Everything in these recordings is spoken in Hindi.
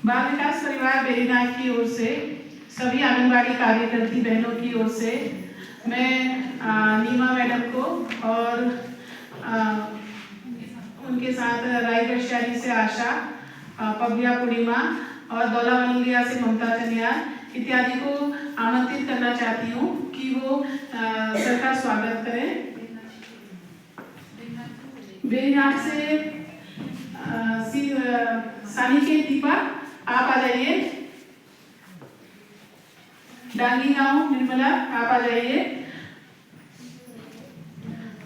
बाल विकास परिवार बेरीनाथ की ओर से सभी आंगनबाड़ी कार्यकर्ती बहनों की ओर से मैं नीमा मैडम को और उनके साथ रायगढ़ से आशा, पव्या पूर्णिमा और दौलावलिया से ममता चनियार इत्यादि को आमंत्रित करना चाहती हूँ कि वो सर का स्वागत करें। बेरीनाथ से सानिकेत दीपा आप आ जाइए। डांगी गांव निर्मला आप आ जाइए।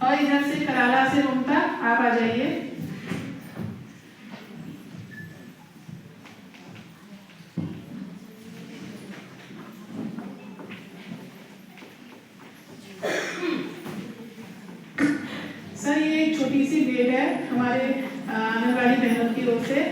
और इधर से कराला से ममता आप आ जाइए। सर ये एक छोटी सी भेंट है हमारे आंगनबाड़ी बहनों की ओर से।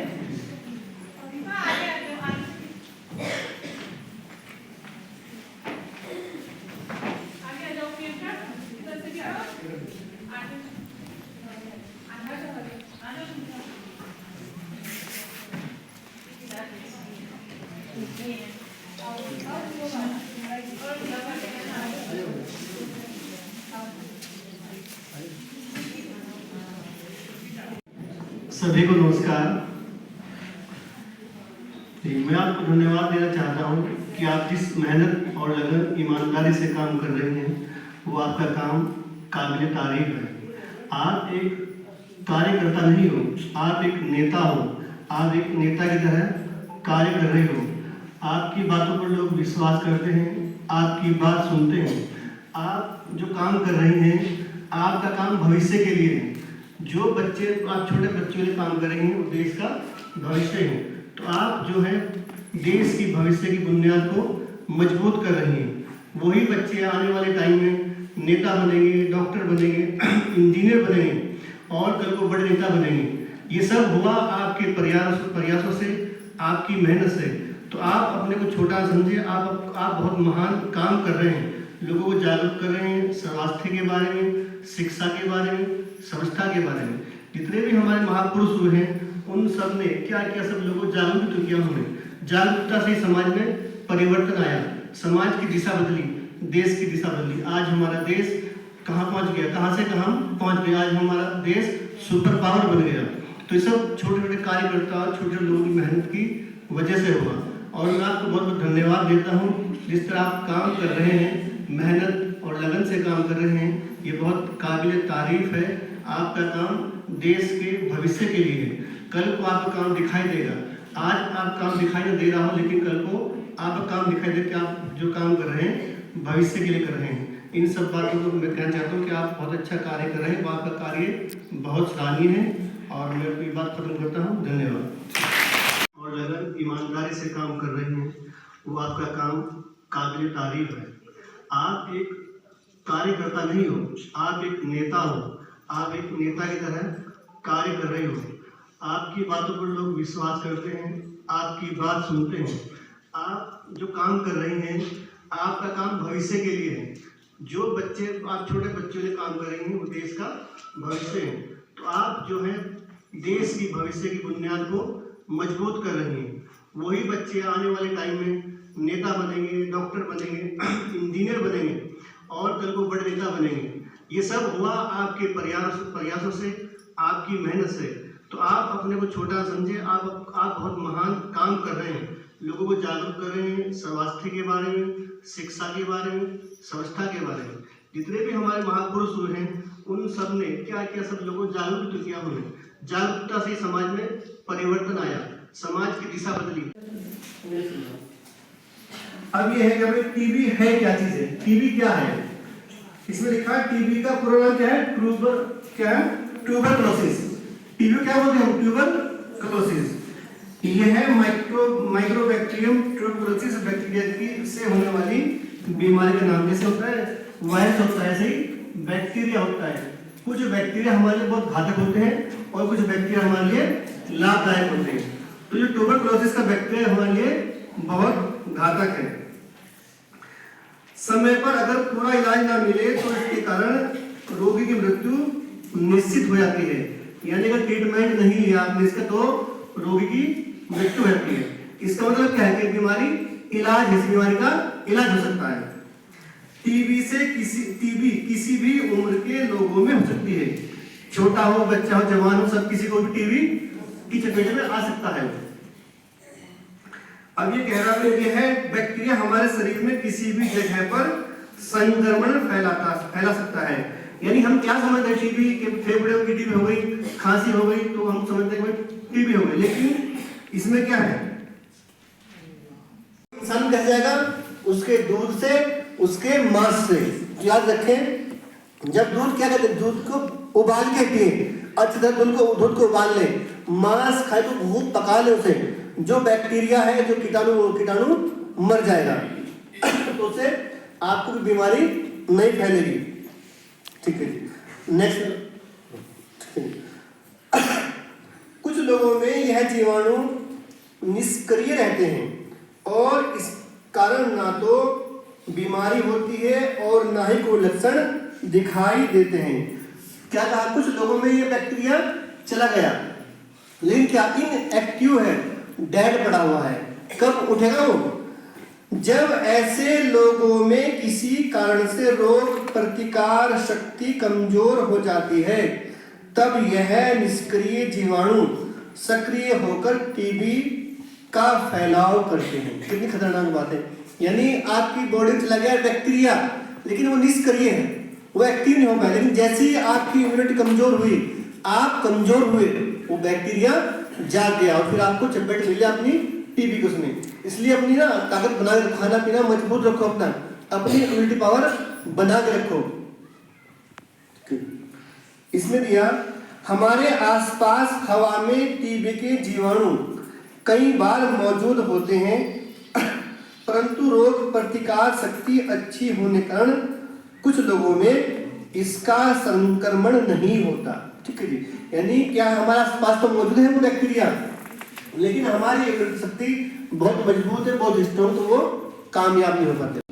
सभी को नमस्कार। मैं आपको धन्यवाद देना चाहता हूं कि आप जिस मेहनत और लगन ईमानदारी से काम कर रहे हैं वो आपका काम काबिल तारीफ है। आप एक कार्यकर्ता नहीं हो, आप एक नेता हो। आप एक नेता की तरह कार्य कर रहे हो। आपकी बातों पर लोग विश्वास करते हैं, आपकी बात सुनते हैं। आप जो काम कर रही हैं आपका काम भविष्य के लिए है। जो बच्चे आप छोटे बच्चों के काम कर रहे हैं वो देश का भविष्य है। तो आप जो है देश की भविष्य की बुनियाद को मजबूत कर रही हैं। वही बच्चे आने वाले टाइम में नेता बनेंगे, डॉक्टर बनेंगे, इंजीनियर बनेंगे और कल को बड़े नेता बनेंगे। ये सब हुआ आपके प्रयासों से, आपकी मेहनत से। तो आप अपने को छोटा समझे, आप बहुत महान काम कर रहे हैं। लोगों को जागरूक कर रहे हैं स्वास्थ्य के बारे में, शिक्षा के बारे में, स्वच्छता के बारे में। जितने भी हमारे महापुरुष हुए हैं उन सब ने क्या क्या सब लोगों को जागरूक तो किया। उन्होंने जागरूकता से समाज में परिवर्तन आया, समाज की दिशा बदली, देश की दिशा बदली। आज हमारा देश कहाँ पहुँच गया, कहाँ से कहाँ पहुँच गया। आज हमारा देश सुपर पावर बन गया। तो ये सब छोटे छोटे कार्यकर्ता, छोटे लोगों की मेहनत की वजह से हुआ। और मैं आपको बहुत बहुत धन्यवाद देता हूँ। जिस तरह आप काम कर रहे हैं, मेहनत और लगन से काम कर रहे हैं, ये बहुत काबिल तारीफ है। आपका काम देश के भविष्य के लिए है। कल को आपका काम दिखाई देगा। आज आप काम दिखाई नहीं दे रहा हो, लेकिन कल को आपका काम दिखाई दे कि आप जो काम कर रहे हैं भविष्य के लिए कर रहे हैं। इन सब बातों को मैं कहना चाहता हूँ कि आप बहुत अच्छा कार्य कर रहे हैं। आपका कार्य बहुत सराहनीय है और मैं अपनी बात खत्म करता हूँ। धन्यवाद। और लगन ईमानदारी से काम कर रहे हैं वो आपका काम काबिल तारीफ है। आप एक कार्यकर्ता नहीं हो, आप एक नेता हो। आप एक नेता की तरह कार्य कर रहे हो। आपकी बातों पर लोग विश्वास करते हैं, आपकी बात सुनते हैं। आप जो काम कर रही हैं आपका काम भविष्य के लिए है। जो बच्चे आप छोटे बच्चों के काम कर रही हैं वो देश का भविष्य है। तो आप जो है देश की भविष्य की बुनियाद को मजबूत कर रही हैं। वही बच्चे आने वाले टाइम में नेता बनेंगे, डॉक्टर बनेंगे, इंजीनियर बनेंगे और कल को बड़े नेता बनेंगे। ये सब हुआ आपके प्रयासों से, आपकी मेहनत से। तो आप अपने को छोटा समझे, आप बहुत महान काम कर रहे हैं। लोगों को जागरूक कर रहे हैं स्वास्थ्य के बारे में, शिक्षा के बारे में, स्वच्छता के बारे में। जितने भी हमारे महापुरुष हुए हैं उन सब ने क्या क्या सब लोगों को जागरूक तो किया। उन्होंने जागरूकता से समाज में परिवर्तन आया, समाज की दिशा बदली। अब ये है कि भाई टीबी है क्या चीज है, टीबी क्या है। इसमें लिखा है टीबी का पूरा नाम क्या है, ट्यूबरकुलोसिस। टीबी क्या बोलते हैं, ट्यूबरकुलोसिस। ये है माइक्रोबैक्टीरियम ट्यूबरकुलोसिस, बैक्टीरिया की से होने वाली बीमारी का नाम। जैसे होता है वायरस होता है, ऐसे ही बैक्टीरिया होता है। कुछ बैक्टीरिया हमारे लिए बहुत घातक होते हैं और कुछ बैक्टीरिया हमारे लिए लाभदायक होते हैं। तो जो ट्यूबरकुलोसिस का बैक्टीरिया हमारे लिए बहुत घातक है। समय पर अगर पूरा इलाज ना मिले तो इसके कारण रोगी की मृत्यु निश्चित हो जाती है। यानी अगर ट्रीटमेंट नहीं लिया आपने इसका तो रोगी की मृत्यु होती है। इसका मतलब क्या है कि बीमारी इलाज है, इस बीमारी का इलाज हो सकता है। टीबी किसी भी उम्र के लोगों में हो सकती है, छोटा हो, बच्चा हो, जवान हो, सब किसी को भी टीबी की चपेट में आ सकता है। अब ये कह रहा है कि यह बैक्टीरिया हमारे शरीर में किसी भी जगह पर संक्रमण फैला सकता है। यानी हम क्या समझते हैं टीबी के फेफड़े की टीबी हो गई, खांसी हो गई तो हम समझते हैं टीबी हो गई, लेकिन इसमें क्या है, इंसान कैसे जाएगा, उसके दूध से, उसके मांस से। याद रखें, जब दूध क्या कहते हैं, दूध को उबाल के पिए, अच्छी तरह दूध को उबाल ले, मांस खाए तो बहुत पका ले उसे, जो बैक्टीरिया है, जो कीटाणु मर जाएगा, तो उससे आपको भी बीमारी नहीं फैलेगी। ठीक है जी, नेक्स्ट। कुछ लोगों में यह जीवाणु निष्क्रिय रहते हैं और इस कारण ना तो बीमारी होती है और ना ही कोई लक्षण दिखाई देते हैं। क्या कहा, कुछ लोगों में ये बैक्टीरिया चला गया लेकिन क्या इनएक्टिव है, डेड पड़ा हुआ है। कब उठेगा वो, जब ऐसे लोगों में किसी कारण से रोग प्रतिकार शक्ति कमजोर हो जाती है, तब यह निष्क्रिय जीवाणु सक्रिय होकर टीबी का फैलाव करते हैं। कितनी खतरनाक बात है। यानी आपकी बॉडी में चला गया बैक्टीरिया, लेकिन वो निष्क्रिय है, वो एक्टिव नहीं हो पाया, लेकिन जैसे ही आपकी इम्यूनिटी कमजोर हुई, आप कमजोर हुए, वो बैक्टीरिया जाग गया और फिर आपको चपेट मिल गया अपनी टीबी को। उसमें इसलिए अपनी ना ताकत बना के, खाना पीना मजबूत रखो, अपनी इम्यूनिटी पावर बना के रखो। इसमें दिया, हमारे आसपास हवा में टीबी के जीवाणु कई बार मौजूद होते हैं, परंतु रोग प्रतिकार शक्ति अच्छी होने के कारण कुछ लोगों में इसका संक्रमण नहीं होता। ठीक है जी, यानी क्या हमारे आसपास तो मौजूद है वो बैक्टीरिया, लेकिन हमारी इम्यूनिटी शक्ति बहुत मजबूत है, बहुत स्ट्रॉन्ग, तो वो कामयाब नहीं हो पाते।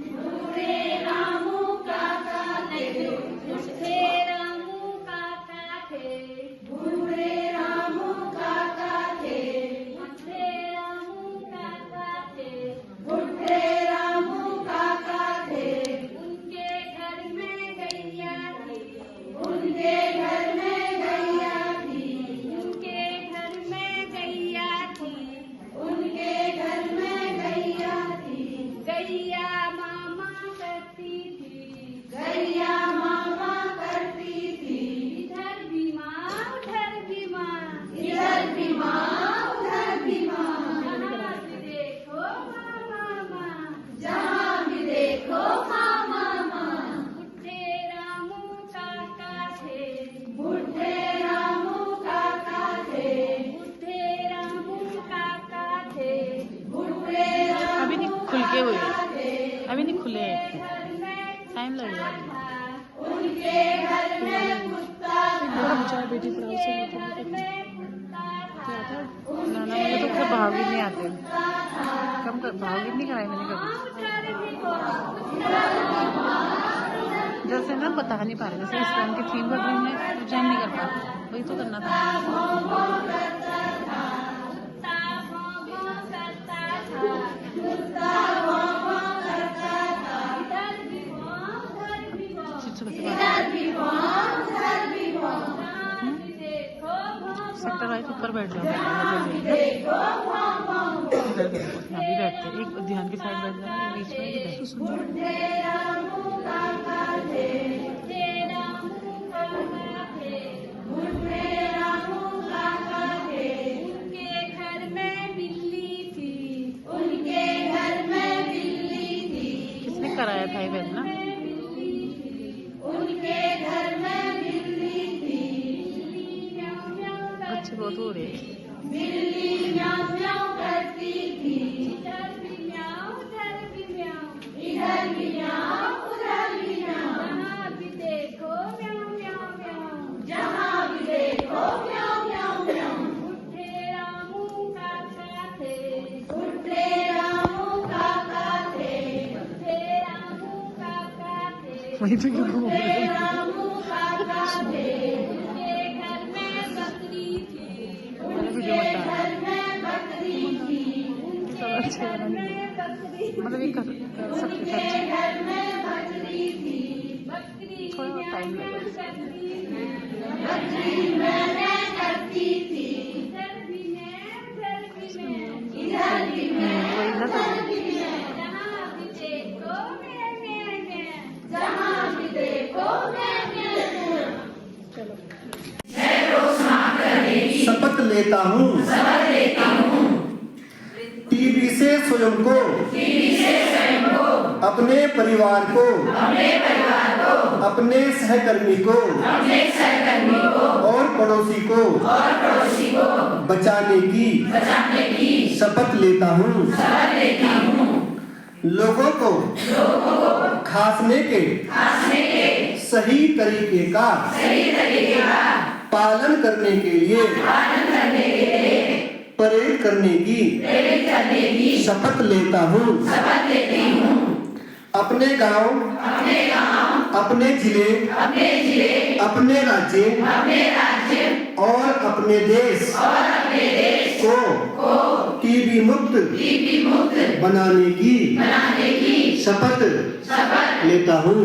अभी नहीं खुले, टाइम लगेगा। बेटी पढ़ाई से ना मुझे तो खुद भाव नहीं आते, कम कर भाव नहीं कराए मैंने कभी। जैसे ना बता नहीं पा रहे, जैसे इस टाइम की थीम पर मैं जॉइन नहीं कर पा, वही तो करना था। सेक्टर वाइज ऊपर बैठ जाओ, इधर यहाँ भी बैठते, एक ध्यान की साइड बैठ जाओ, बीच में किसने कराया था ये बैठ ना, अच्छे बहुत हो रहे हैं। वही तो क्यों घूम रहे हैं। वीडियो बता अच्छे बना नहीं, मतलब ये कर सकते थे अच्छे। थोड़ा टाइम लगेगा। वही ना शपथ लेता हूँ टीबी से स्वयं को अपने परिवार को अपने सहकर्मी को और पड़ोसी को बचाने की शपथ लेता हूँ। लोगों को खांसने के सही तरीके का पालन करने के लिए परेड करने की शपथ लेता हूँ। अपने गांव, अपने जिले, अपने राज्य और अपने देश को टीबी मुक्त बनाने की शपथ लेता हूँ।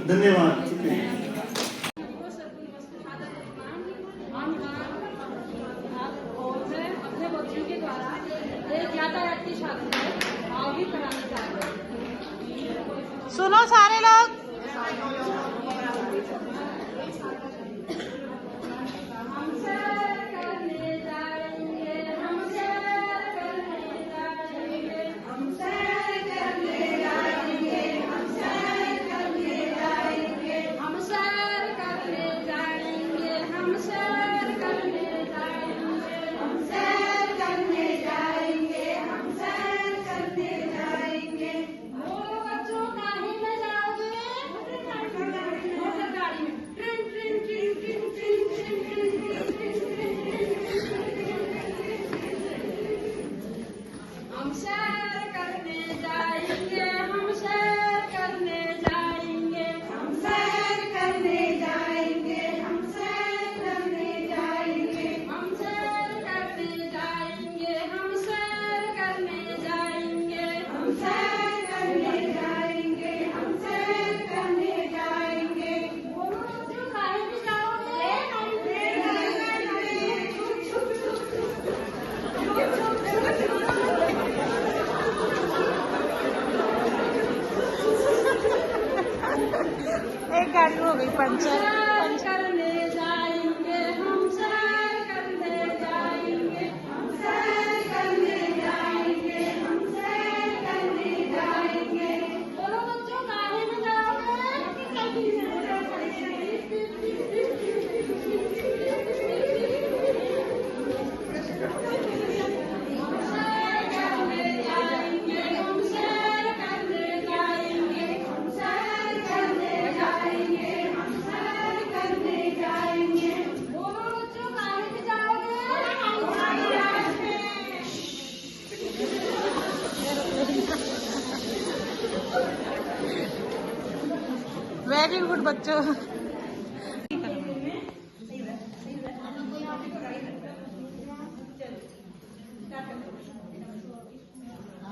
धन्यवाद। अपने बच्चों के द्वारा एक यातायात की छात्र आगे कराना चाहते हैं। सुनो सारे लोग। एक गाड़ी हो गई पंचर। करने जाएंगे हम सैर करने जाएंगे हम सैर करने जाएंगे हम सैर करने जाएंगे। बोलो बच्चों काहे में वेरी गुड बच्चों।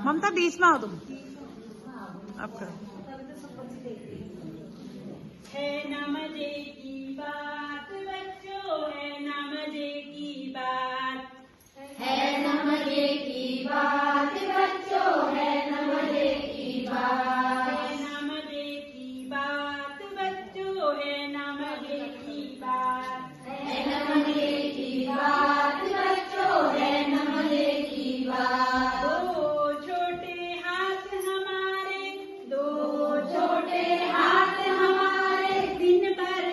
ममता बीच में आओ तुम। अब करो। है न मजे की बात बच्चों, है न मजे की बात, है न मजे की बात बच्चों, है न मजे की बात, है न मजे की बात बच्चों, है न मजे की बात, है न मजे की बात बच्चों, है न मजे की बात। दो छोटे हाथ हमारे, दो छोटे हाथ हमारे दिन भर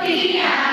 खुशियाँ